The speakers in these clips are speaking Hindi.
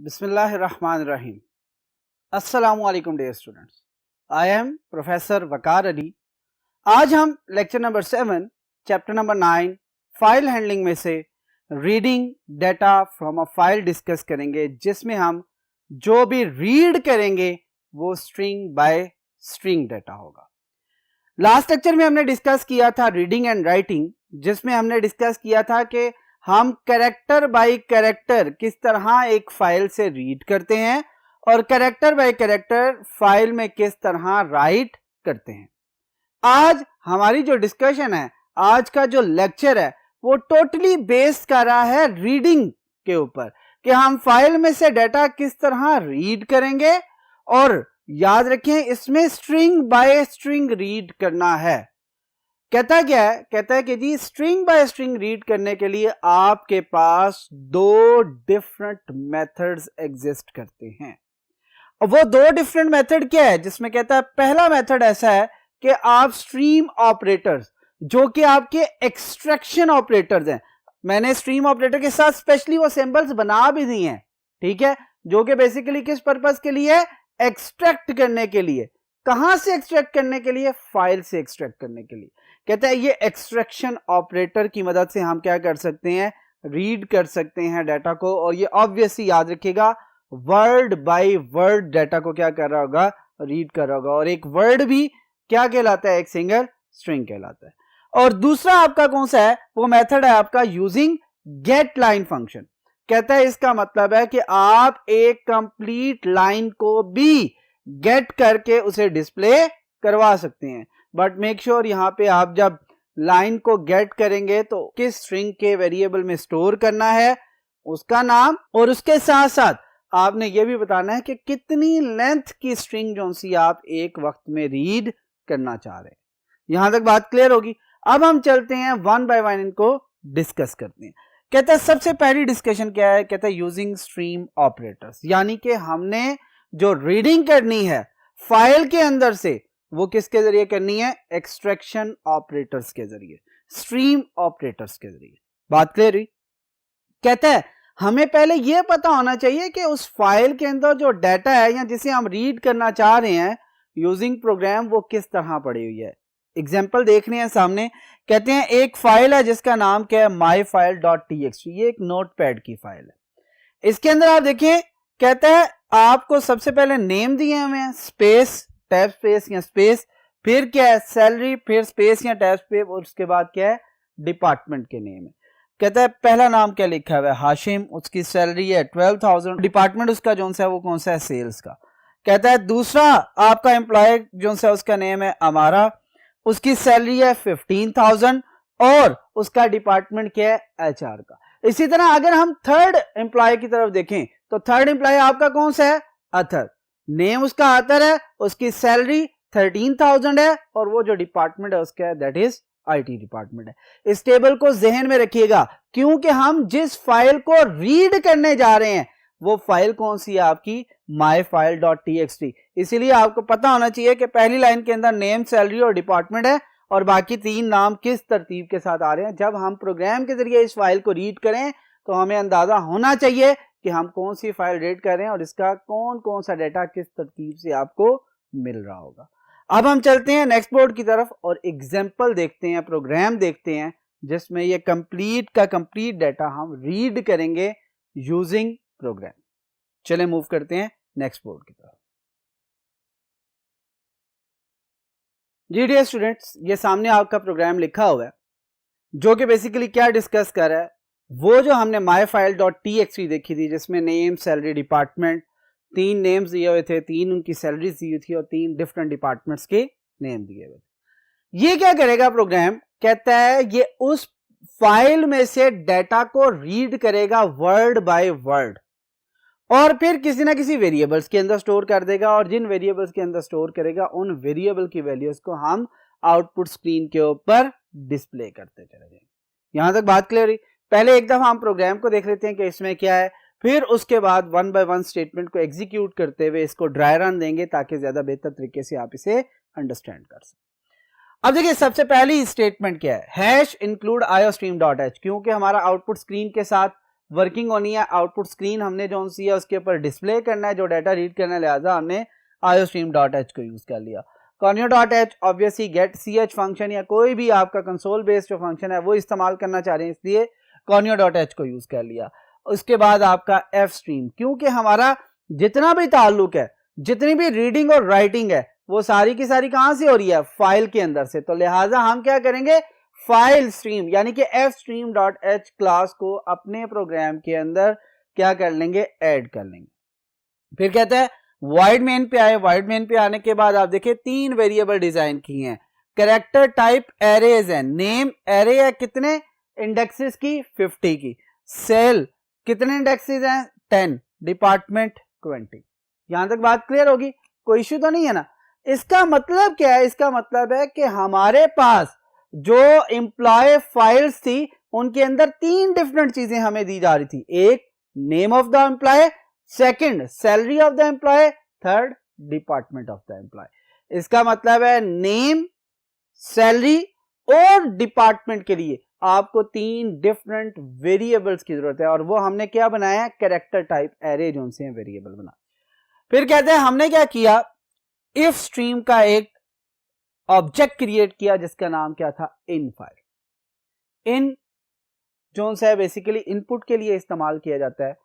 बिस्मिल्लाहिर्रहमानिर्रहीम। अस्सलामु अलैकुम dear students, I am professor Waqar Ali. आज हम lecture number 7 chapter number 9 file handling में से reading data from a file discuss करेंगे, जिसमें हम जो भी रीड करेंगे वो स्ट्रिंग बाय स्ट्रिंग डेटा होगा। लास्ट लेक्चर में हमने डिस्कस किया था रीडिंग एंड राइटिंग, जिसमें हमने डिस्कस किया था कि हम कैरेक्टर बाय कैरेक्टर किस तरह एक फाइल से रीड करते हैं और कैरेक्टर बाय कैरेक्टर फाइल में किस तरह राइट करते हैं। आज हमारी जो डिस्कशन है, आज का जो लेक्चर है, वो टोटली बेस्ड कर रहा है रीडिंग के ऊपर कि हम फाइल में से डाटा किस तरह रीड करेंगे। और याद रखें, इसमें स्ट्रिंग बाय स्ट्रिंग रीड करना है। कहता क्या है? कहता है कि जी स्ट्रिंग बाय स्ट्रिंग रीड करने के लिए आपके पास दो डिफरेंट मेथड्स एग्जिस्ट करते हैं। वो दो डिफरेंट मेथड क्या है? जिसमें कहता है पहला मेथड ऐसा है कि आप स्ट्रीम ऑपरेटर्स, जो कि आपके एक्सट्रैक्शन ऑपरेटर्स हैं, मैंने स्ट्रीम ऑपरेटर के साथ स्पेशली वो सिंबल्स बना भी दिए हैं, ठीक है, जो कि बेसिकली किस पर्पस के लिए? एक्सट्रैक्ट करने के लिए। कहां से एक्सट्रैक्ट करने के लिए? फाइल से एक्सट्रैक्ट करने के लिए। कहता है ये एक्सट्रैक्शन ऑपरेटर की मदद से हम क्या कर सकते हैं? रीड कर सकते हैं डाटा को। और ये ऑब्वियसली याद रखिएगा, वर्ड बाय वर्ड डाटा को क्या कर रहा होगा? रीड कर रहा होगा। और एक वर्ड भी क्या कहलाता है? एक सिंगल स्ट्रिंग कहलाता है। और दूसरा आपका कौन सा है? वो मेथड है आपका यूजिंग गेट लाइन फंक्शन। कहता है इसका मतलब है कि आप एक कंप्लीट लाइन को भी गेट करके उसे डिस्प्ले करवा सकते हैं। बट मेक श्योर यहां पे आप जब लाइन को गेट करेंगे तो किस स्ट्रिंग के वेरिएबल में स्टोर करना है, उसका नाम, और उसके साथ साथ आपने ये भी बताना है कि कितनी लेंथ की स्ट्रिंग जो सी आप एक वक्त में रीड करना चाह रहे हैं। यहां तक बात क्लियर होगी। अब हम चलते हैं वन बाय वन इनको डिस्कस करते हैं। कहता है सबसे पहली डिस्कशन क्या है? कहता है यूजिंग स्ट्रीम ऑपरेटर्स, यानी कि हमने जो रीडिंग करनी है फाइल के अंदर से वो किसके जरिए करनी है? एक्सट्रैक्शन ऑपरेटर्स के जरिए, स्ट्रीम ऑपरेटर्स के जरिए। बात क्लियर हुई? कहता है हमें पहले यह पता होना चाहिए कि उस फाइल के अंदर जो डाटा है या जिसे हम रीड करना चाह रहे हैं यूजिंग प्रोग्राम, वो किस तरह पड़ी हुई है। एग्जाम्पल देख रहे हैं सामने। कहते हैं एक फाइल है जिसका नाम क्या है? myfile.txt। ये एक नोटपैड की फाइल है। इसके अंदर आप देखें, कहता है आपको सबसे पहले नेम दिए हुए हैं, स्पेस, टैब स्पेस या स्पेस, फिर क्या है? सैलरी, फिर स्पेस या टैब स्पेस, और उसके बाद क्या है? डिपार्टमेंट के नेम है। कहता है पहला नाम क्या लिखा हुआ है? हाशिम, उसकी सैलरी है 12,000, डिपार्टमेंट उसका जो सा है वो कौन सा है? सेल्स का। कहता है दूसरा आपका एम्प्लॉय जो सा उसका नेम है अमारा, उसकी सैलरी है 15,000 और उसका डिपार्टमेंट क्या है? HR का। इसी तरह अगर हम थर्ड एम्प्लॉय की तरफ देखें तो थर्ड एम्प्लॉय आपका कौन सा है? अथर, नेम उसका अथर है, उसकी सैलरी 13,000 है और वो जो डिपार्टमेंट है उसका है दैट इज IT डिपार्टमेंट है। इस टेबल को जहन में रखिएगा, क्योंकि हम जिस फाइल को रीड करने जा रहे हैं वो फाइल कौन सी है? आपकी myfile.txt। इसीलिए आपको पता होना चाहिए कि पहली लाइन के अंदर नेम, सैलरी और डिपार्टमेंट है और बाकी तीन नाम किस तरतीब के साथ आ रहे हैं। जब हम प्रोग्राम के जरिए इस फाइल को रीड करें तो हमें अंदाजा होना चाहिए कि हम कौन सी फाइल रीड कर रहे हैं और इसका कौन कौन सा डाटा किस तरतीब से आपको मिल रहा होगा। अब हम चलते हैं नेक्स्ट बोर्ड की तरफ और एग्जाम्पल देखते हैं, प्रोग्राम देखते हैं जिसमें ये कंप्लीट का कंप्लीट डाटा हम रीड करेंगे यूजिंग प्रोग्राम। चले मूव करते हैं नेक्स्ट बोर्ड की तरफ। जी डियर स्टूडेंट्स, ये सामने आपका प्रोग्राम लिखा हुआ है जो कि बेसिकली क्या डिस्कस कर रहा है? वो जो हमने myfile.txt देखी थी जिसमें नेम, सैलरी, डिपार्टमेंट, तीन नेम्स दिए हुए थे, तीन उनकी सैलरीज दी हुई थी और तीन डिफरेंट डिपार्टमेंट्स के नेम दिए हुए थे। ये क्या करेगा प्रोग्राम? कहता है ये उस फाइल में से डाटा को रीड करेगा वर्ड बाय वर्ड और फिर किसी ना किसी वेरिएबल्स के अंदर स्टोर कर देगा और जिन वेरिएबल्स के अंदर स्टोर करेगा उन वेरिएबल की वैल्यूज को हम आउटपुट स्क्रीन के ऊपर डिस्प्ले करते चले जाएंगे। यहां तक बात क्लियर हुई? पहले एक दफा हम प्रोग्राम को देख लेते हैं कि इसमें क्या है, फिर उसके बाद वन बाय वन स्टेटमेंट को एग्जीक्यूट करते हुए इसको ड्राई रन देंगे ताकि ज्यादा बेहतर तरीके से आप इसे अंडरस्टैंड कर सकें। अब देखिए सबसे पहली स्टेटमेंट क्या है? हैश इंक्लूड iostream.h, क्योंकि हमारा आउटपुट स्क्रीन के साथ वर्किंग होनी है, आउटपुट स्क्रीन हमने जो सी है उसके ऊपर डिस्प्ले करना है जो डाटा रीड करना है, लिहाजा हमने iostream.h को यूज कर लिया। conio.h obviously gate ch function या कोई भी आपका कंसोल बेस्ड जो फंक्शन है वो इस्तेमाल करना चाह रहे हैं, इसलिए conio.h को यूज कर लिया। उसके बाद आपका fstream, क्योंकि हमारा जितना भी ताल्लुक है, जितनी भी रीडिंग और राइटिंग है वो सारी की सारी कहां से हो रही है, फाइल के अंदर से, तो लिहाजा हम क्या करेंगे, फाइल स्ट्रीम यानी कि fstream.h क्लास को अपने प्रोग्राम के अंदर क्या कर लेंगे, ऐड कर लेंगे। फिर कहते हैं void main पे आए, void main पे आने के बाद आप देखिए 3 वेरिएबल डिजाइन किए हैं। कैरेक्टर टाइप एरेज है, नेम एरे है कितने इंडेक्सेस की, 50 की, सेल कितने इंडेक्सेस हैं, 10, डिपार्टमेंट 20। यहां तक बात क्लियर होगी, कोई इश्यू तो नहीं है ना। इसका मतलब क्या है, इसका मतलब है कि हमारे पास जो एम्प्लॉय फाइल्स थी उनके अंदर 3 डिफरेंट चीजें हमें दी जा रही थी, एक name of the employee, second salary of the employee, third department of the employee. इसका मतलब है नेम, सैलरी और डिपार्टमेंट के लिए आपको 3 डिफरेंट वेरिएबल्स की जरूरत है, और वो हमने क्या बनाया, कैरेक्टर टाइप एरे जो से वेरिएबल बना। फिर कहते हैं हमने क्या किया, इफ स्ट्रीम का एक ऑब्जेक्ट क्रिएट किया जिसका नाम क्या था, इन फाइल। इन जो है बेसिकली इनपुट के लिए इस्तेमाल किया जाता है।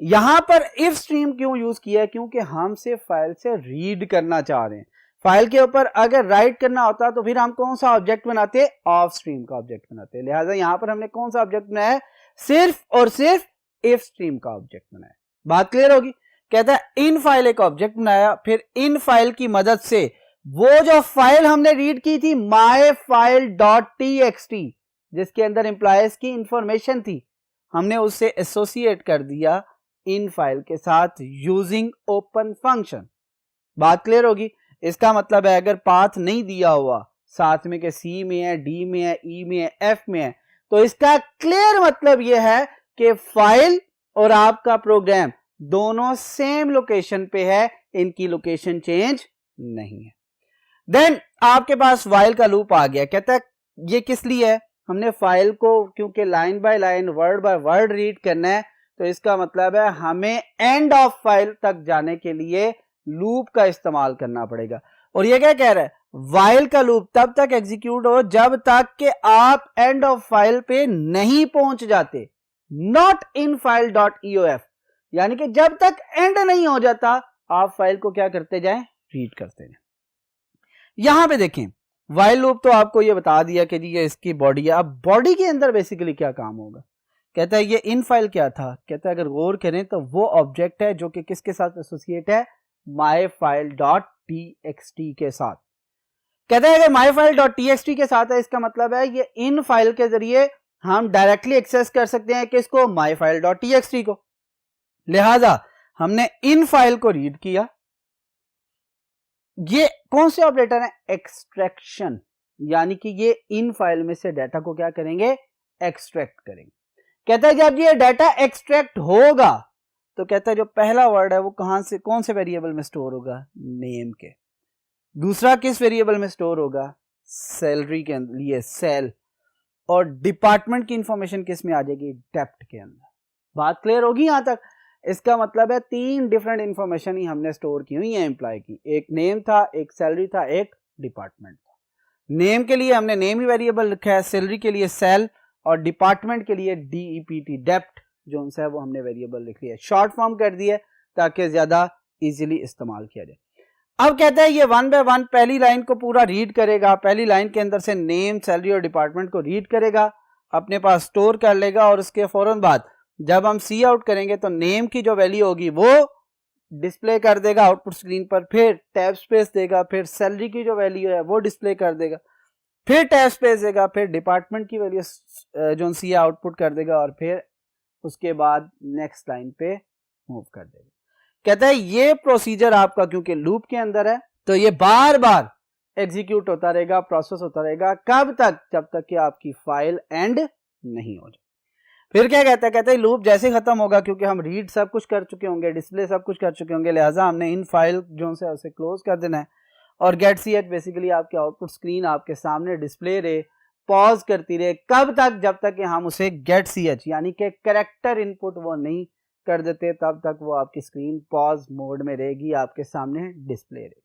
यहां पर इफ स्ट्रीम क्यों यूज किया है, क्योंकि हम से फाइल से रीड करना चाह रहे हैं। फाइल के ऊपर अगर राइट करना होता तो फिर हम कौन सा ऑब्जेक्ट बनाते, ऑफ स्ट्रीम का ऑब्जेक्ट बनाते। लिहाजा यहां पर हमने कौन सा ऑब्जेक्ट बनाया, सिर्फ और सिर्फ इफ स्ट्रीम का ऑब्जेक्ट बनाया। बात क्लियर होगी। कहता है इन फाइल एक ऑब्जेक्ट बनाया, फिर इन फाइल की मदद से वो जो फाइल हमने रीड की थी myfile.txt जिसके अंदर एम्प्लॉयज की इंफॉर्मेशन थी, हमने उससे एसोसिएट कर दिया इन फाइल के साथ यूजिंग ओपन फंक्शन। बात क्लियर होगी। इसका मतलब है अगर पाथ नहीं दिया हुआ साथ में के सी में है, डी में है, ई में है, एफ में है, तो इसका क्लियर मतलब यह है कि फाइल और आपका प्रोग्राम दोनों सेम लोकेशन पे है, इनकी लोकेशन चेंज नहीं है। देन आपके पास वाइल का लूप आ गया। कहता है ये किस लिए है, हमने फाइल को क्योंकि line by line word by word read करना है, तो इसका मतलब है हमें एंड ऑफ फाइल तक जाने के लिए लूप का इस्तेमाल करना पड़ेगा। और ये क्या कह रहा है, वाइल का लूप तब तक एग्जीक्यूट हो जब तक कि आप एंड ऑफ फाइल पे नहीं पहुंच जाते, not in file dot EOF, यानी कि जब तक एंड नहीं हो जाता आप फाइल को क्या करते जाएं, रीड करते जाएं। यहां पे देखें वाइल लूप तो आपको ये बता दिया कि जी ये इसकी बॉडी है। अब बॉडी के अंदर बेसिकली क्या काम होगा, कहता है ये इन फाइल क्या था, कहता है अगर गौर करें तो वो ऑब्जेक्ट है जो कि किसके साथ एसोसिएट है, myfile.txt के साथ। कहता है अगर myfile.txt के साथ है, इसका मतलब है ये इन फाइल के जरिए हम डायरेक्टली एक्सेस कर सकते हैं किसको, myfile.txt को। लिहाजा हमने इन फाइल को रीड किया, ये कौन से ऑपरेटर है, एक्सट्रैक्शन, यानी कि ये इन फाइल में से डाटा को क्या करेंगे, एक्सट्रैक्ट करेंगे। कहता है जब ये डाटा एक्सट्रैक्ट होगा तो कहता है जो पहला वर्ड है वो कहां से, कौन से वेरिएबल में स्टोर होगा, नेम के। दूसरा किस वेरिएबल में स्टोर होगा, सैलरी के लिए सेल, और डिपार्टमेंट की इंफॉर्मेशन किस में आ जाएगी, डेप्थ के अंदर। बात क्लियर होगी यहां तक। इसका मतलब है 3 डिफरेंट इंफॉर्मेशन ही हमने स्टोर की हुई है एम्प्लॉय की, एक नेम था, एक सैलरी था, एक डिपार्टमेंट था। नेम के लिए हमने नेम ही वेरिएबल लिखा है, सैलरी के लिए सेल, और डिपार्टमेंट के लिए DEPT डेप्थ जो है वो हमने वेरिएबल लिख लिया, शॉर्ट फॉर्म कर दिया ताकि ज्यादा इजीली इस्तेमाल किया जाए। अब कहता है ये 1 बाय 1 पहली लाइन को पूरा रीड करेगा, पहली लाइन के अंदर से नेम, सैलरी और डिपार्टमेंट को रीड करेगा, अपने पास स्टोर कर लेगा, और उसके फौरन बाद जब हम सी आउट करेंगे तो नेम की जो वैल्यू होगी वो डिस्प्ले कर देगा आउटपुट स्क्रीन पर, फिर टैब स्पेस देगा, फिर सैलरी की जो वैल्यू है वो डिस्प्ले कर देगा, फिर टैब स्पेस देगा, फिर डिपार्टमेंट की वैल्यू जो सी आउटपुट कर देगा, और फिर उसके बाद नेक्स्ट लाइन पे मूव कर देगा। कहता है ये प्रोसीजर आपका क्योंकि लूप के अंदर है तो ये बार बार एग्जीक्यूट होता रहेगा, प्रोसेस होता रहेगा, कब तक, जब तक कि आपकी फाइल एंड नहीं हो जाए। फिर क्या कहता है, कहता है लूप जैसे खत्म होगा, क्योंकि हम रीड सब कुछ कर चुके होंगे, डिस्प्ले सब कुछ कर चुके होंगे, लिहाजा हमने इन फाइल जो से उसे क्लोज कर देना है, और गेट ch बेसिकली आपके आउटपुट स्क्रीन आपके सामने डिस्प्ले रहे, पॉज करती रहे, कब तक, जब तक कि हम उसे गेट ch यानी कि कैरेक्टर इनपुट वो नहीं कर देते, तब तक वो आपकी स्क्रीन पॉज मोड में रहेगी, आपके सामने डिस्प्ले रहेगी।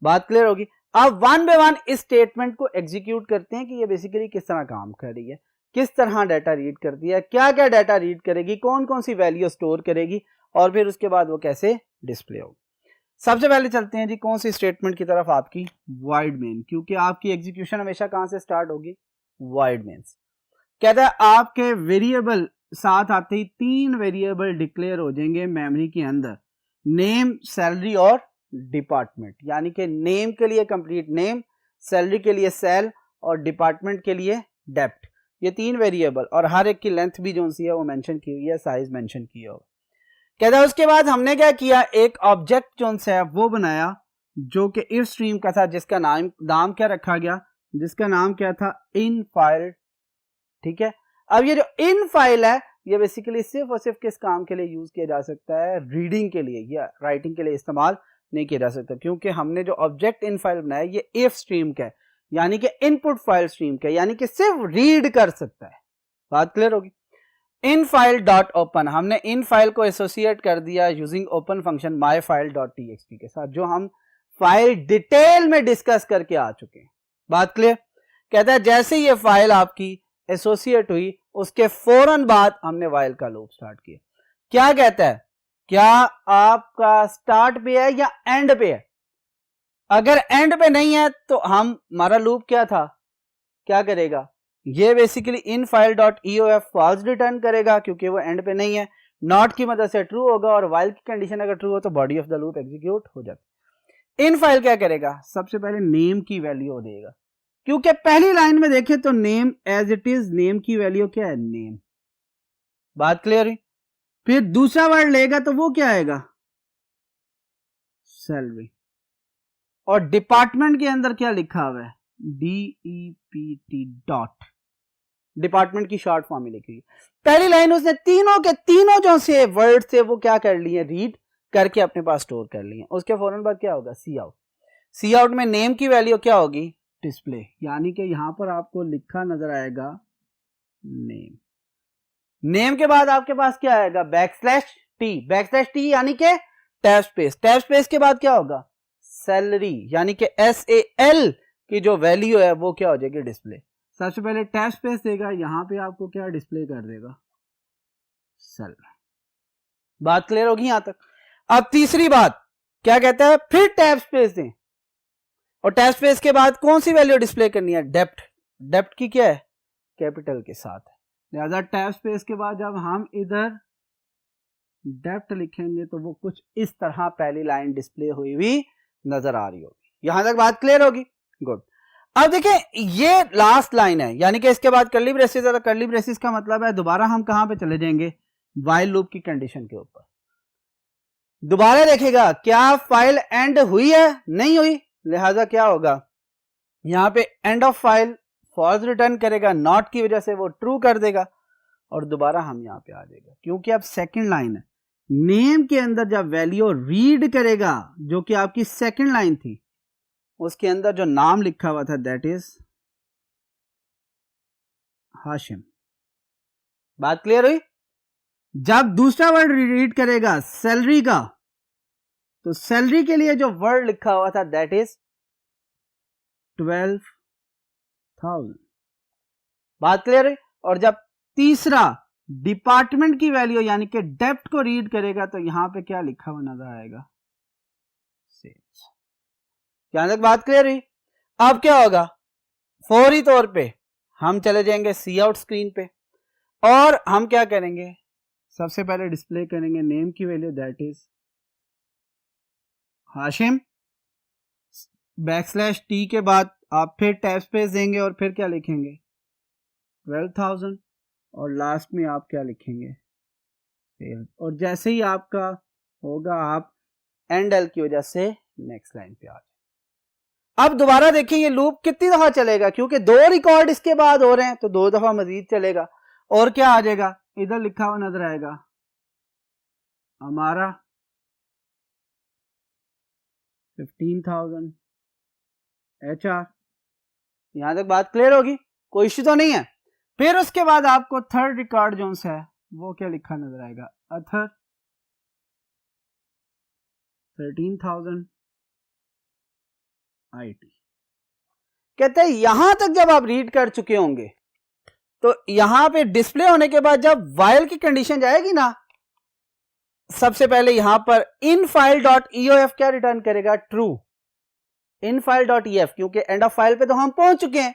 बात क्लियर होगी। अब वन बाय वन इस स्टेटमेंट को एग्जीक्यूट करते हैं कि ये बेसिकली किस तरह काम कर रही है, किस तरह डाटा रीड करती है, क्या क्या डाटा रीड करेगी, कौन कौन सी वैल्यू स्टोर करेगी और फिर उसके बाद वो कैसे डिस्प्ले होगी। सबसे पहले चलते हैं जी कौन सी स्टेटमेंट की तरफ, आपकी वाइड मेन, क्योंकि आपकी एग्जीक्यूशन हमेशा कहां से स्टार्ट होगी, वाइड मेन। कहता है आपके वेरिएबल साथ आते ही 3 वेरिएबल डिक्लेयर हो जाएंगे मेमोरी के अंदर, नेम, सैलरी और डिपार्टमेंट, यानी कि नेम के लिए कंप्लीट नेम, सैलरी के लिए सेल और डिपार्टमेंट के लिए डेप्ट। ये 3 वेरिएबल और हर एक की लेंथ भी जो सी है वो मेंशन की हुई है, साइज मेंशन किया हुआ। कहता है उसके बाद हमने क्या किया, एक ऑब्जेक्ट जो है वो बनाया जो कि इफ स्ट्रीम का था, जिसका नाम क्या रखा गया, जिसका नाम क्या था, इन फाइल। ठीक है, अब ये जो इन फाइल है ये बेसिकली सिर्फ और सिर्फ किस काम के लिए यूज किया जा सकता है, रीडिंग के लिए या राइटिंग के लिए इस्तेमाल नहीं किया जा सकता, क्योंकि हमने जो ऑब्जेक्ट इन फाइल बनाया ये इफ स्ट्रीम का है, यानी कि इनपुट फाइल स्ट्रीम का, यानी कि सिर्फ रीड कर सकता है। बात क्लियर होगी। इन फाइल डॉट ओपन, हमने इन फाइल को एसोसिएट कर दिया using open function my file dot TXT के साथ, जो हम फाइल डिटेल में डिस्कस करके आ चुके हैं। बात क्लियर। कहता है जैसे ये फाइल आपकी एसोसिएट हुई उसके फौरन बाद हमने वाइल का लूप स्टार्ट किया। क्या कहता है, क्या आपका स्टार्ट पे है या एंड पे है? अगर एंड पे नहीं है तो हमारा लूप क्या था, क्या करेगा, ये basically in file dot EOF false return करेगा क्योंकि वो एंड पे नहीं है, नॉट की मदद से ट्रू होगा और वाइल की कंडीशन अगर ट्रू हो तो body of the loop execute हो जाती है। इन फाइल क्या करेगा, सबसे पहले नेम की वैल्यू देगा, क्योंकि पहली लाइन में देखें तो name as it is, name की वैल्यू क्या है, नेम। बात क्लियर है। फिर दूसरा वर्ड लेगा तो वो क्या आएगा, सैलरी। और डिपार्टमेंट के अंदर क्या लिखा हुआ है, DEPT डॉट, डिपार्टमेंट की शॉर्ट फॉर्म में लिखी। पहली लाइन उसने तीनों के तीनों जो से वर्ड थे वो क्या कर लिए, रीड करके अपने पास स्टोर कर लिए। उसके फौरन बाद क्या होगा, सी आउट। सी आउट में नेम की वैल्यू क्या होगी, डिस्प्ले, यानी कि यहां पर आपको लिखा नजर आएगा नेम। नेम के बाद आपके पास क्या आएगा, बैकस्लैश टी, बैकस्लैश टी यानी कि टैब स्पेस, टैब स्पेस के बाद क्या होगा, सैलरी, यानी कि SAL की जो वैल्यू है वो क्या हो जाएगी, डिस्प्ले। सबसे पहले टैब स्पेस देगा, यहां पे आपको क्या डिस्प्ले कर देगा, सैलरी। बात क्लियर होगी यहां तक। अब तीसरी बात क्या कहता है, फिर टैब स्पेस दें और टैब स्पेस के बाद कौन सी वैल्यू डिस्प्ले करनी है, डेप्थ। डेप्थ की क्या है, कैपिटल के साथ है, लिहाजा टैब स्पेस के बाद जब हम इधर डेप्थ लिखेंगे तो वो कुछ इस तरह पहली लाइन डिस्प्ले हुई हुई नजर आ रही होगी। यहां तक बात क्लियर होगी, गुड। अब देखें ये लास्ट लाइन है, यानी कि इसके बाद कर्ली ब्रेसेस है, कर्ली ब्रेसेस का मतलब है दोबारा हम कहां पे चले जाएंगे, वाइल लूप की कंडीशन के ऊपर। दोबारा देखेगा क्या फाइल एंड हुई है, नहीं हुई, लिहाजा क्या होगा, यहां पे end of file false return करेगा, नॉट की वजह से वो ट्रू कर देगा और दोबारा हम यहां पे आ जाएगा, क्योंकि अब सेकंड लाइन है। नेम के अंदर जब वैल्यू रीड करेगा, जो कि आपकी सेकंड लाइन थी, उसके अंदर जो नाम लिखा हुआ था दैट इज हाशिम। बात क्लियर हुई। जब दूसरा वर्ड रीड करेगा सैलरी का, तो सैलरी के लिए जो वर्ड लिखा हुआ था दैट इज 12,000। बात क्लियर है। और जब तीसरा डिपार्टमेंट की वैल्यू यानी कि डेप्थ को रीड करेगा तो यहां पे क्या लिखा हुआ नजर आएगा, सेल्स। यहां तक बात क्लियर हुई। अब क्या होगा, फौरी तौर पे हम चले जाएंगे सी आउट स्क्रीन पे और हम क्या करेंगे, सबसे पहले डिस्प्ले करेंगे नेम की value that is Hashim, backslash T के बाद आप फिर टैब स्पेस देंगे और फिर क्या लिखेंगे 12,000 और लास्ट में आप क्या लिखेंगे सेल्स। और जैसे ही आपका होगा आप एंड एल की वजह से नेक्स्ट लाइन पे आ जाए। अब दोबारा देखिए ये लूप कितनी दफा चलेगा, क्योंकि 2 रिकॉर्ड इसके बाद हो रहे हैं तो 2 दफा मजीद चलेगा। और क्या आ जाएगा, इधर लिखा हुआ नजर आएगा हमारा 15,000 HR। यहां तक बात क्लियर होगी। कोई इश्यू तो नहीं है। फिर उसके बाद आपको थर्ड रिकॉर्ड जो है वो क्या लिखा नजर आएगा, अथर 13,000 IT। कहते हैं यहां तक जब आप रीड कर चुके होंगे तो यहां पे डिस्प्ले होने के बाद जब वाइल की कंडीशन जाएगी ना, सबसे पहले यहां पर infile.eof क्या रिटर्न करेगा, ट्रू। infile.ef क्योंकि एंड ऑफ फाइल पे तो हम पहुंच चुके हैं,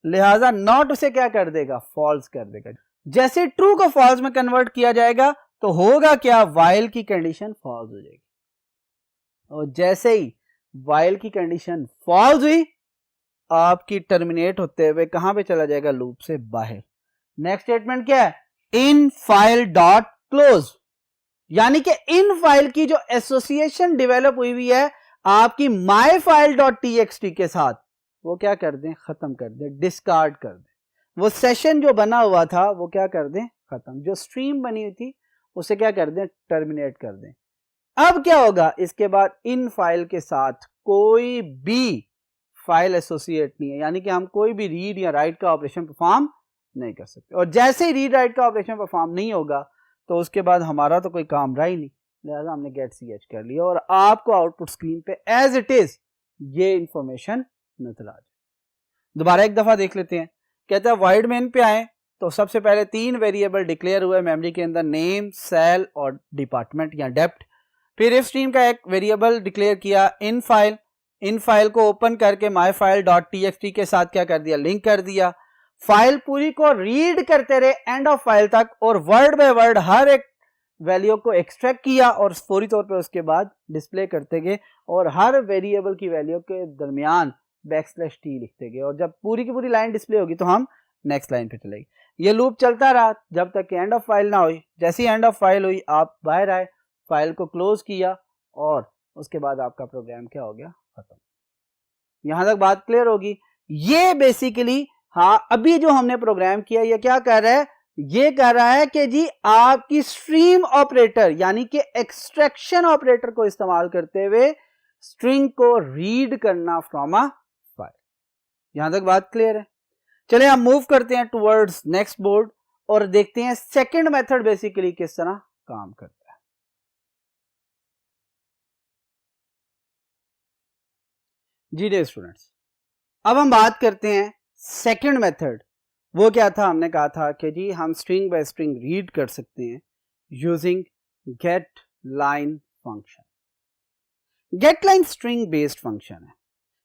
लिहाजा नॉट उसे क्या कर देगा, फॉल्स कर देगा। जैसे ट्रू को फॉल्स में कन्वर्ट किया जाएगा तो होगा क्या, वाइल की कंडीशन फॉल्स हो जाएगी, और जैसे ही वाइल की कंडीशन फॉल्स हुई आपकी टर्मिनेट होते हुए कहां पे चला जाएगा, लूप से बाहर। नेक्स्ट स्टेटमेंट क्या है, इन फाइल डॉट क्लोज, यानी कि इन फाइल की जो एसोसिएशन डेवलप हुई है आपकी माई फाइल डॉट टीएक्सटी के साथ, वो क्या कर दें, खत्म कर दें, डिस्कार्ड कर दें। वो सेशन जो बना हुआ था वो क्या कर दें, खत्म। जो स्ट्रीम बनी हुई थी उसे क्या कर दें, टर्मिनेट कर दें। अब क्या होगा, इसके बाद इन फाइल के साथ कोई भी फाइल एसोसिएट नहीं है, यानी कि हम कोई भी रीड या राइट का ऑपरेशन परफॉर्म नहीं कर सकते। और जैसे ही रीड राइट का ऑपरेशन परफॉर्म नहीं होगा तो उसके बाद हमारा तो कोई काम रहा ही नहीं, लिहाजा हमने गेट ch कर लिया और आपको आउटपुट स्क्रीन पे एज इट इज ये इंफॉर्मेशन नजर आ जाए। दोबारा एक दफा देख लेते हैं। कहता है void main पे आए तो सबसे पहले 3 वेरिएबल डिक्लेयर हुए मेमोरी के अंदर, नेम, सेल और डिपार्टमेंट या डेप्थ। फिर इफ स्ट्रीम का एक वेरिएबल डिक्लेयर किया इन फाइल को ओपन करके माई फाइल डॉट टीएक्सटी के साथ क्या कर दिया, लिंक कर दिया। फाइल पूरी को रीड करते रहे एंड ऑफ फाइल तक और वर्ड बाय वर्ड हर एक वैल्यू को एक्सट्रैक्ट किया और फौरी तौर पे उसके बाद डिस्प्ले करते गए और हर वेरिएबल की वैल्यू के दरमियान \t लिखते गए, और जब पूरी की पूरी लाइन डिस्प्ले होगी तो हम नेक्स्ट लाइन पे चलेगी। ये लूप चलता रहा जब तक कि एंड ऑफ फाइल ना हुई। जैसी एंड ऑफ फाइल हुई आप बाहर आए, फाइल को क्लोज किया और उसके बाद आपका प्रोग्राम क्या हो गया, खत्म। यहां तक बात क्लियर होगी। ये बेसिकली हाँ अभी जो हमने प्रोग्राम किया ये क्या कर रहा है, ये कह रहा है कि जी आपकी स्ट्रीम ऑपरेटर यानी कि एक्सट्रैक्शन ऑपरेटर को इस्तेमाल करते हुए स्ट्रिंग को रीड करना फ्रॉम अ फाइल। यहां तक बात क्लियर है। चलिए हम मूव करते हैं टुवर्ड्स नेक्स्ट बोर्ड और देखते हैं सेकंड मेथड बेसिकली किस तरह काम करता है। जी डियर स्टूडेंट्स, अब हम बात करते हैं सेकंड मेथड। वो क्या था, हमने कहा था कि जी हम स्ट्रिंग बाय स्ट्रिंग रीड कर सकते हैं using get line function. Get line string based function है,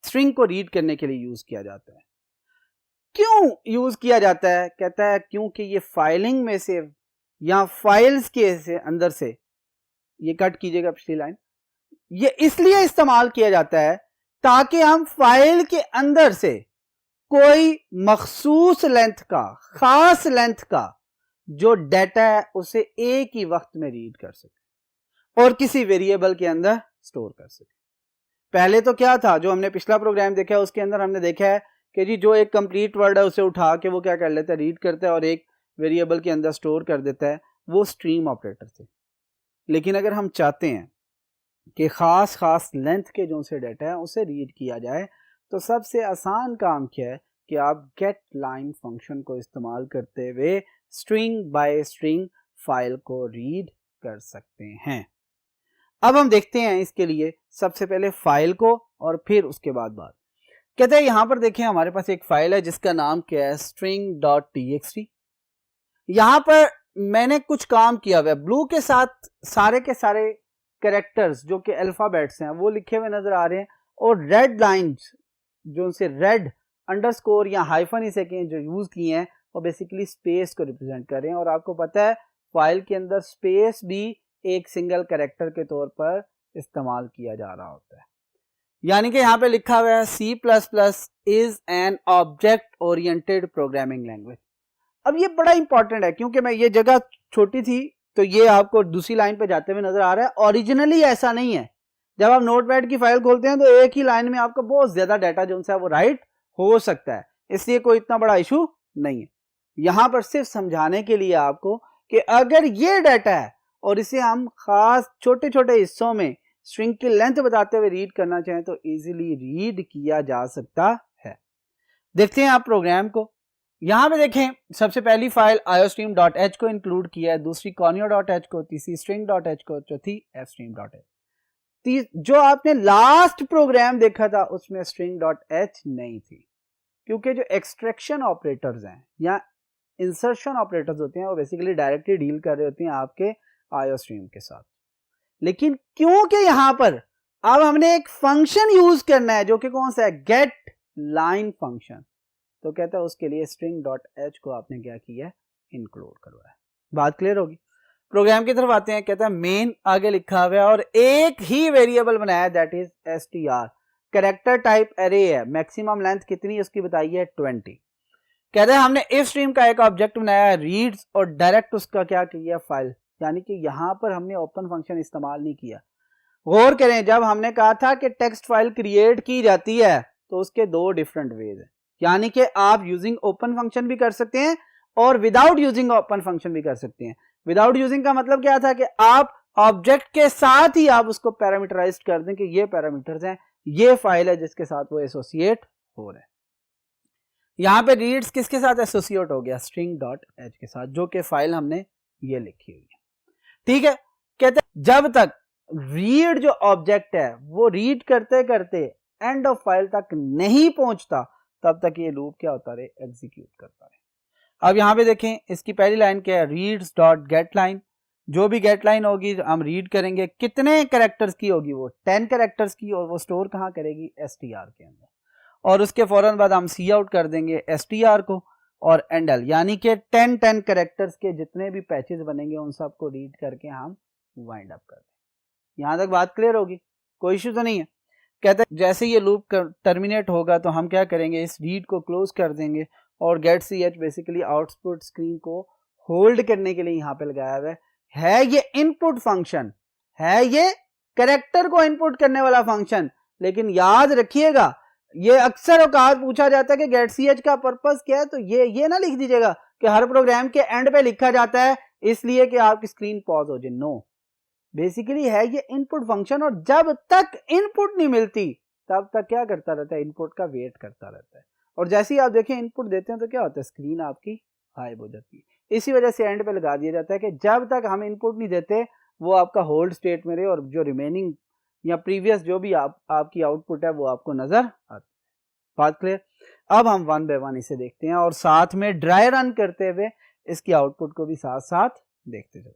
स्ट्रिंग को रीड करने के लिए यूज किया जाता है। क्यों यूज किया जाता है, कहता है क्योंकि ये फाइलिंग में से या फाइल्स के से अंदर से, ये कट कीजिएगा पिछली लाइन, ये इसलिए इस्तेमाल किया जाता है ताकि हम फाइल के अंदर से कोई मखसूस लेंथ का, खास लेंथ का जो डाटा है उसे एक ही वक्त में रीड कर सके और किसी वेरिएबल के अंदर स्टोर कर सके। पहले तो क्या था, जो हमने पिछला प्रोग्राम देखा है उसके अंदर हमने देखा है कि जी जो एक कंप्लीट वर्ड है उसे उठा के वो क्या कर लेता है, रीड करता है और एक वेरिएबल के अंदर स्टोर कर देता है, वो स्ट्रीम ऑपरेटर थे। लेकिन अगर हम चाहते हैं कि खास लेंथ के जो से डाटा है उसे रीड किया जाए तो सबसे आसान काम क्या है कि आप गेट लाइन फंक्शन को इस्तेमाल करते हुए स्ट्रिंग बाय स्ट्रिंग फाइल को रीड कर सकते हैं। अब हम देखते हैं इसके लिए सबसे पहले फाइल को और फिर उसके बाद बात। कहते हैं यहां पर देखें हमारे पास एक फाइल है जिसका नाम क्या है, string.txt। यहां पर मैंने कुछ काम किया हुआ है, ब्लू के साथ सारे के सारे कैरेक्टर्स जो कि अल्फाबेट्स हैं वो लिखे हुए नजर आ रहे हैं और रेड लाइंस जो उनसे रेड अंडरस्कोर या हाइफन इसे जो यूज किए हैं वो बेसिकली स्पेस को रिप्रेजेंट कर रहे हैं। और आपको पता है फाइल के अंदर स्पेस भी एक सिंगल कैरेक्टर के तौर पर इस्तेमाल किया जा रहा होता है। यानी कि यहाँ पे लिखा हुआ है C++ is an object oriented programming language. अब ये बड़ा इंपॉर्टेंट है क्योंकि मैं ये जगह छोटी थी तो ये आपको दूसरी लाइन पे जाते हुए नजर आ रहा है। ओरिजिनली ऐसा नहीं है, जब आप नोटपैड की फाइल खोलते हैं तो एक ही लाइन में आपको बहुत ज्यादा डाटा जो है वो राइट हो सकता है, इसलिए कोई इतना बड़ा इशू नहीं है। यहां पर सिर्फ समझाने के लिए आपको कि अगर ये डाटा है और इसे हम खास छोटे छोटे हिस्सों में स्ट्रिंग की लेंथ बताते हुए रीड करना चाहें तो इजीली रीड किया जा सकता है। देखते हैं आप प्रोग्राम को। यहां पे देखें सबसे पहली फाइल iostream.h को इंक्लूड किया है, दूसरी conio.h को, तीसरी string.h को, चौथी fstream.h। जो आपने लास्ट प्रोग्राम देखा था उसमें string.h नहीं थी, क्योंकि जो एक्सट्रैक्शन ऑपरेटर्स हैं या इंसर्शन ऑपरेटर्स होते हैं वो बेसिकली डायरेक्टली डील कर रहे होते हैं आपके iostream के साथ। लेकिन क्योंकि यहां पर अब हमने एक फंक्शन यूज करना है जो कि कौन सा है, गेट लाइन फंक्शन, तो कहता है उसके लिए string.h को आपने क्या किया है, इंक्लूड करवाया। बात क्लियर होगी। प्रोग्राम की तरफ आते हैं। कहता है मेन आगे लिखा हुआ है और एक ही वेरिएबल बनाया that is str, character type array है, मैक्सिमम लेंथ कितनी उसकी बताई है 20। कहते हैं हमने इफ स्ट्रीम का एक ऑब्जेक्ट बनाया रीड्स और डायरेक्ट उसका क्या किया फाइल, यानी कि यहां पर हमने ओपन फंक्शन इस्तेमाल नहीं किया। गौर करें, जब हमने कहा था कि टेक्स्ट फाइल क्रिएट की जाती है तो उसके दो डिफरेंट वेज है, यानी कि आप यूजिंग ओपन फंक्शन भी कर सकते हैं और विदाउट यूजिंग ओपन फंक्शन भी कर सकते हैं। विदाउट यूजिंग का मतलब क्या था कि आप ऑब्जेक्ट के साथ ही आप उसको पैरामीटराइज कर दें कि ये पैरामीटर्स हैं, ये फाइल है जिसके साथ वो एसोसिएट हो रहा है। यहां पे रीड्स किसके साथ एसोसिएट हो गया, string.h के साथ, जो कि फाइल हमने ये लिखी हुई है। ठीक है, कहते हैं जब तक रीड जो ऑब्जेक्ट है वो रीड करते करते एंड ऑफ फाइल तक नहीं पहुंचता तब तक ये लूप क्या होता रहे, एग्जीक्यूट करता रहे। अब यहां पे देखें इसकी पहली लाइन क्या है, रीड्स डॉट गेट लाइन। जो भी गेट लाइन होगी हम रीड करेंगे, कितने कैरेक्टर्स की होगी, वो 10 कैरेक्टर्स की, और वो स्टोर कहां करेगी, str के अंदर। और उसके फौरन बाद हम सी आउट कर देंगे str को और एंडल, यानी कि 10 कैरेक्टर्स के जितने भी पैचेस बनेंगे उन सबको रीड करके हम वाइंड अप कर दें। यहां तक बात क्लियर होगी, कोई इश्यू तो नहीं है। कहते हैं जैसे ये लूप टर्मिनेट होगा तो हम क्या करेंगे, इस रीड को क्लोज कर देंगे और get ch basically output screen को होल्ड करने के लिए यहाँ पे लगाया हुआ है। ये इनपुट फंक्शन है, ये कैरेक्टर को इनपुट करने वाला फंक्शन, लेकिन याद रखिएगा ये अक्सर औकात पूछा जाता है कि गेट ch का पर्पस क्या है, तो ये ना लिख दीजिएगा कि हर प्रोग्राम के एंड पे लिखा जाता है इसलिए कि आपकी स्क्रीन पॉज हो जाए। नो, बेसिकली है ये इनपुट फंक्शन, और जब तक इनपुट नहीं मिलती तब तक क्या करता रहता है, इनपुट का वेट करता रहता है। और जैसे ही आप देखें इनपुट देते हैं तो क्या होता है, स्क्रीन आपकी गायब हो जाती है। इसी वजह से एंड पे लगा दिया जाता है कि जब तक हम इनपुट नहीं देते वो आपका होल्ड स्टेट में रहे और जो रिमेनिंग या प्रीवियस जो भी आपकी आउटपुट है वो आपको नजर आती है। बात क्लियर। अब हम वन बाय वन इसे देखते हैं और साथ में ड्राई रन करते हुए इसकी आउटपुट को भी साथ साथ देखते चलते हैं।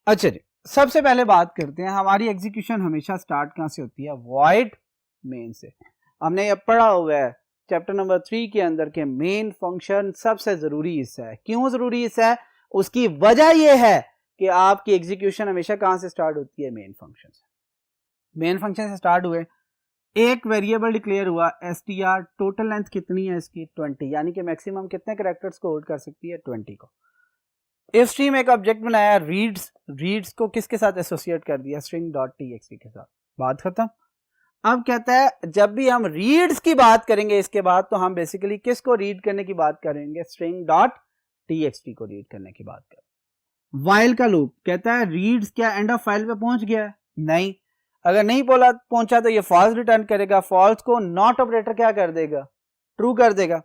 अच्छा जी, सबसे पहले बात करते हैं, हमारी एग्जीक्यूशन हमेशा स्टार्ट कहां से होती है, वॉइड मेन से। हमने ये पढ़ा हुआ है चैप्टर नंबर 3 के अंदर के मेन फंक्शन सबसे जरूरी हिस्सा है। क्यों जरूरी हिस्सा है, उसकी वजह यह है कि आपकी एग्जीक्यूशन हमेशा कहां से स्टार्ट होती है, मेन फंक्शन से। मेन फंक्शन से स्टार्ट हुए, एक वेरिएबल डिक्लेयर हुआ str, टोटल लेंथ कितनी है इसकी 20, यानी कि मैक्सिमम कितने कैरेक्टर्स को होल्ड कर सकती है 20 को। इफ स्ट्रीम एक ऑब्जेक्ट बनाया रीड्स को किसके साथ एसोसिएट कर दिया, string.txt के साथ, बात खत्म। अब कहता है जब भी हम रीड्स की बात करेंगे इसके बाद तो हम बेसिकली किसको रीड करने की बात करेंगे, string.txt को रीड करने की बात करें। वाइल का लूप कहता है रीड्स क्या एंड ऑफ फाइल पे पहुंच गया है, नहीं, अगर नहीं पहुंचा तो ये फॉल्स रिटर्न करेगा। फॉल्स को नॉट ऑपरेटर क्या कर देगा, ट्रू कर देगा।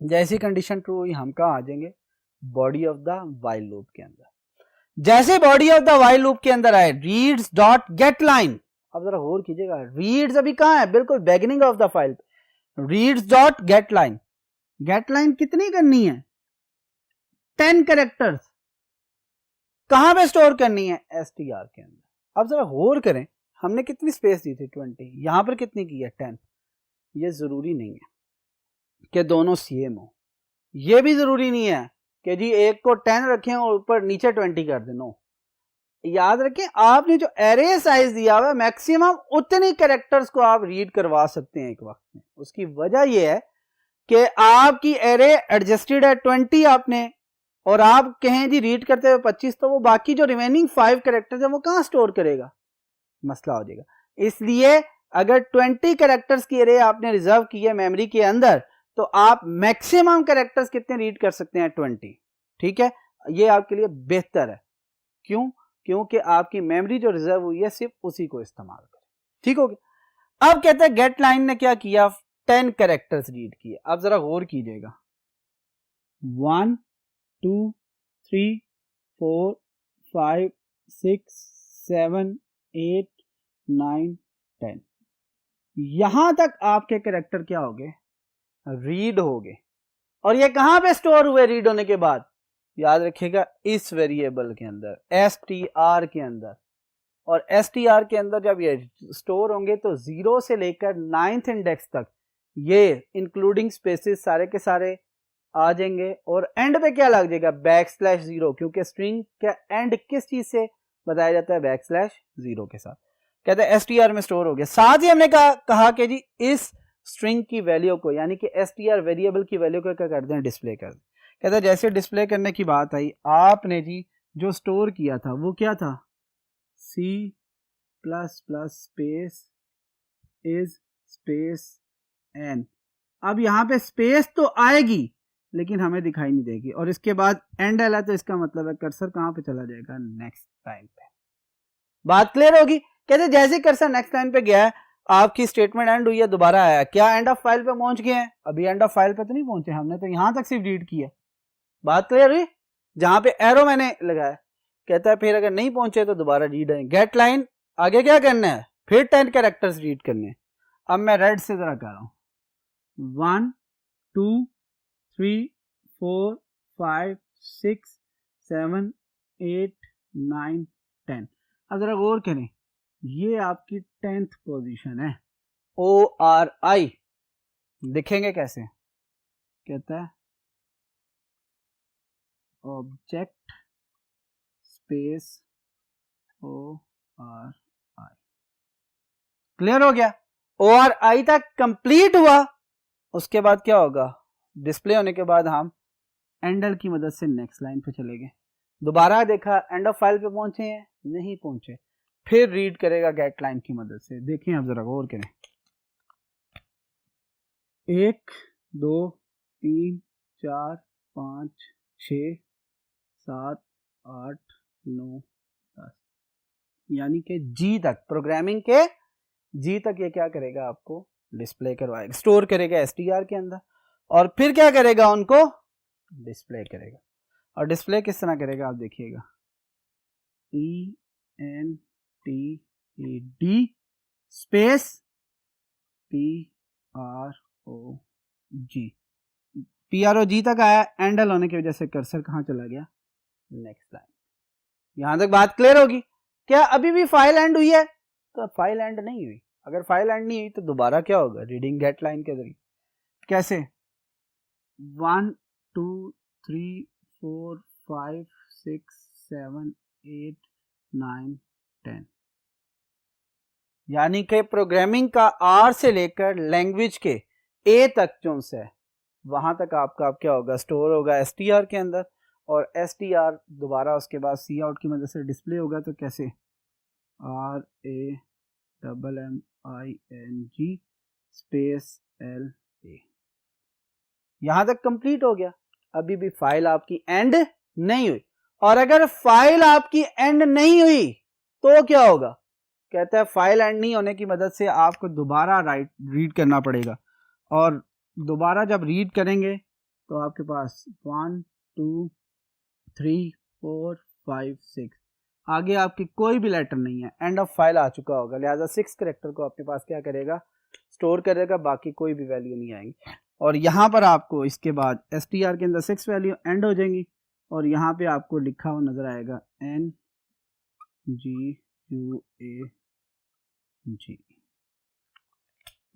जैसी कंडीशन ट्रू हुई हम कहां आ जाएंगे, body of the while loop के अंदर। जैसे body of the while loop के अंदर आए रीड्स डॉट गेट लाइन, अब जरा गौर कीजिएगा, रीड्स अभी कहां है, बिल्कुल beginning of the file. Reads dot gate line कितनी करनी है, 10 कैरेक्टर्स, कहां पे स्टोर करनी है, str के अंदर। अब जरा गौर करें, हमने कितनी स्पेस दी थी 20, यहां पर कितनी की है 10। ये जरूरी नहीं है कि दोनों सेम हो, ये भी जरूरी नहीं है कि जी एक को 10 रखें और ऊपर नीचे 20 कर दें। नो, याद रखें आपने जो एरे साइज दिया हुआ है मैक्सिमम उतने कैरेक्टर्स को आप रीड करवा सकते हैं एक वक्त में। उसकी वजह यह है कि आपकी एरे एडजस्टेड है 20 आपने, और आप कहें जी रीड करते हुए 25, तो वो बाकी जो रिमेनिंग 5 कैरेक्टर्स है वो कहां स्टोर करेगा, मसला हो जाएगा। इसलिए अगर 20 कैरेक्टर्स की एरे आपने रिजर्व की है मेमोरी के अंदर तो आप मैक्सिमम कैरेक्टर्स कितने रीड कर सकते हैं, 20। ठीक है, ये आपके लिए बेहतर है। क्यों, क्योंकि आपकी मेमोरी जो रिजर्व हुई है सिर्फ उसी को इस्तेमाल करें। ठीक हो गया। अब कहते हैं गेट लाइन ने क्या किया, 10 कैरेक्टर्स रीड किए। अब जरा गौर कीजिएगा, 1 2 3 4 5 6 7 8 9 10। यहां तक आपके कैरेक्टर क्या हो गए, रीड हो गए। और ये कहां पे स्टोर हुए रीड होने के बाद, याद रखिएगा इस वेरिएबल के अंदर, str के अंदर। और str के अंदर जब ये स्टोर होंगे तो 0 से लेकर 9th इंडेक्स तक ये इंक्लूडिंग स्पेसेस सारे के सारे आ जाएंगे। और एंड पे क्या लग जाएगा, \0, क्योंकि स्ट्रिंग का एंड किस चीज से बताया जाता है, \0 के साथ। कहते हैं str में स्टोर हो गया। साथ ही हमने कहा कि जी इस स्ट्रिंग की वैल्यू को, यानी कि str वेरिएबल की वैल्यू को क्या करते हैं, डिस्प्ले कर दें। कहते हैं जैसे डिस्प्ले करने की बात आई, आपने जी जो स्टोर किया था वो क्या था, C++ space is space n। अब यहाँ पे स्पेस तो आएगी लेकिन हमें दिखाई नहीं देगी, और इसके बाद एंड आला, तो इसका मतलब है कर्सर कहाँ पे चला जाएगा, नेक्स्ट लाइन पे। बात क्लियर होगी। कहते जैसे कर्सर नेक्स्ट लाइन पे गया है, आपकी स्टेटमेंट एंड हुई है, दोबारा आया, क्या एंड ऑफ फाइल पे पहुंच गए हैं, अभी एंड ऑफ फाइल पे तो नहीं पहुंचे, हमने तो यहां तक सिर्फ रीड किया। बात क्लियर हुई, जहां पे एरो मैंने लगाया। कहता है फिर अगर नहीं पहुंचे तो दोबारा रीड है, गेट लाइन आगे क्या करना है, फिर 10 कैरेक्टर्स रीड करने हैं। अब मैं रेड से जरा कर रहा हूं, 1 2 3 4 5 6 7 8 9 10। अब जरा गौर करें, ये आपकी 10th पोजीशन है, ORI दिखेंगे कैसे, कहता है ऑब्जेक्ट स्पेस ORI। क्लियर हो गया, ORI तक कंप्लीट हुआ। उसके बाद क्या होगा, डिस्प्ले होने के बाद हम एंडल की मदद से नेक्स्ट लाइन पे चले गए। दोबारा देखा एंड ऑफ फाइल पे पहुंचे हैं, नहीं पहुंचे, फिर रीड करेगा गेट लाइन की मदद से। देखिए अब जरा गौर करें, 1 2 3 4 5 6 7 8 9 10, यानी कि जी तक, प्रोग्रामिंग के जी तक ये क्या करेगा, आपको डिस्प्ले करवाएगा, स्टोर करेगा str के अंदर, और फिर क्या करेगा, उनको डिस्प्ले करेगा। और डिस्प्ले किस तरह करेगा, आप देखिएगा, ENTED स्पेस PROG तक आया, एंडल होने की वजह से कर्सर कहां चला गया, नेक्स्ट लाइन। यहां तक बात क्लियर होगी। क्या अभी भी फाइल एंड हुई है, तो फाइल एंड नहीं हुई। अगर फाइल एंड नहीं हुई तो दोबारा क्या होगा, रीडिंग गेट लाइन के जरिए। कैसे, 1 2 3 4 5 6 7 8 9 10, यानी कि प्रोग्रामिंग का R से लेकर लैंग्वेज के A तक जो है वहां तक आपका क्या होगा, स्टोर होगा str के अंदर, और str दोबारा उसके बाद सी आउट की मदद से डिस्प्ले होगा। तो कैसे, RAMMING स्पेस LA। यहां तक कंप्लीट हो गया। अभी भी फाइल आपकी एंड नहीं हुई, और अगर फाइल आपकी एंड नहीं हुई तो क्या होगा, कहता है फाइल एंड नहीं होने की मदद से आपको दोबारा रीड करना पड़ेगा, और दोबारा जब रीड करेंगे तो आपके पास 1 2 3 4 5 6, आगे आपकी कोई भी लेटर नहीं है, एंड ऑफ फाइल आ चुका होगा, लिहाजा 6 कैरेक्टर को आपके पास क्या करेगा, स्टोर करेगा, बाकी कोई भी वैल्यू नहीं आएगी। और यहाँ पर आपको इसके बाद str के अंदर 6 वैल्यू एंड हो जाएंगी, और यहाँ पे आपको लिखा हुआ नजर आएगा NGUAG।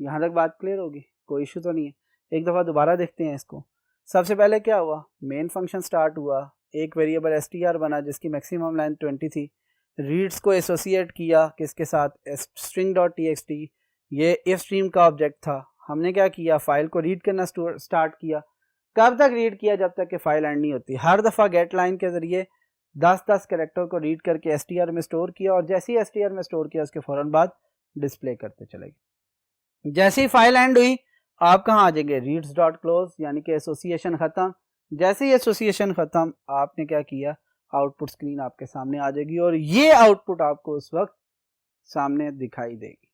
यहाँ तक बात क्लियर होगी, कोई इशू तो नहीं है। एक दफ़ा दोबारा देखते हैं इसको। सबसे पहले क्या हुआ, मेन फंक्शन स्टार्ट हुआ, एक वेरिएबल str बना जिसकी मैक्सिमम लेंथ 20 थी, रीड्स को एसोसिएट किया किसके साथ, string.txt, ये इफ स्ट्रीम का ऑब्जेक्ट था। हमने क्या किया, फाइल को रीड करना स्टार्ट किया। कब तक रीड किया, जब तक कि फाइल एंड नहीं होती। हर दफ़ा गेट लाइन के जरिए 10-10 कैरेक्टर को रीड करके str में स्टोर किया, और जैसे ही str में स्टोर किया उसके फ़ौरन बाद डिस्प्ले करते चले गए। जैसे ही फाइल एंड हुई आप कहाँ आ जाएंगे, रीड्स डॉट क्लोज, यानी कि एसोसिएशन ख़त्म। जैसे ही एसोसिएशन ख़त्म आपने क्या किया, आउटपुट स्क्रीन आपके सामने आ जाएगी, और ये आउटपुट आपको उस वक्त सामने दिखाई देगी।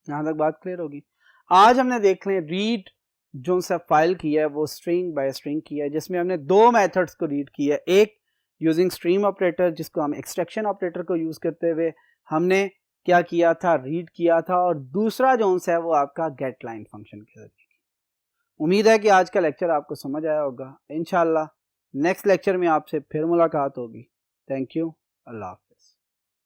यहाँ तक बात क्लियर होगी। आज हमने देख लें रीड जो सा फाइल किया है वो स्ट्रिंग बाय स्ट्रिंग किया है, जिसमें हमने दो मेथड्स को रीड किया है। एक यूजिंग स्ट्रीम ऑपरेटर जिसको हम एक्सट्रैक्शन ऑपरेटर को यूज़ करते हुए हमने क्या किया था, रीड किया था, और दूसरा जो सा है वो आपका गेट लाइन फंक्शन के जरिए। उम्मीद है कि आज का लेक्चर आपको समझ आया होगा। इंशाल्लाह नेक्स्ट लेक्चर में आपसे फिर मुलाकात होगी। Thank you. अल्लाह।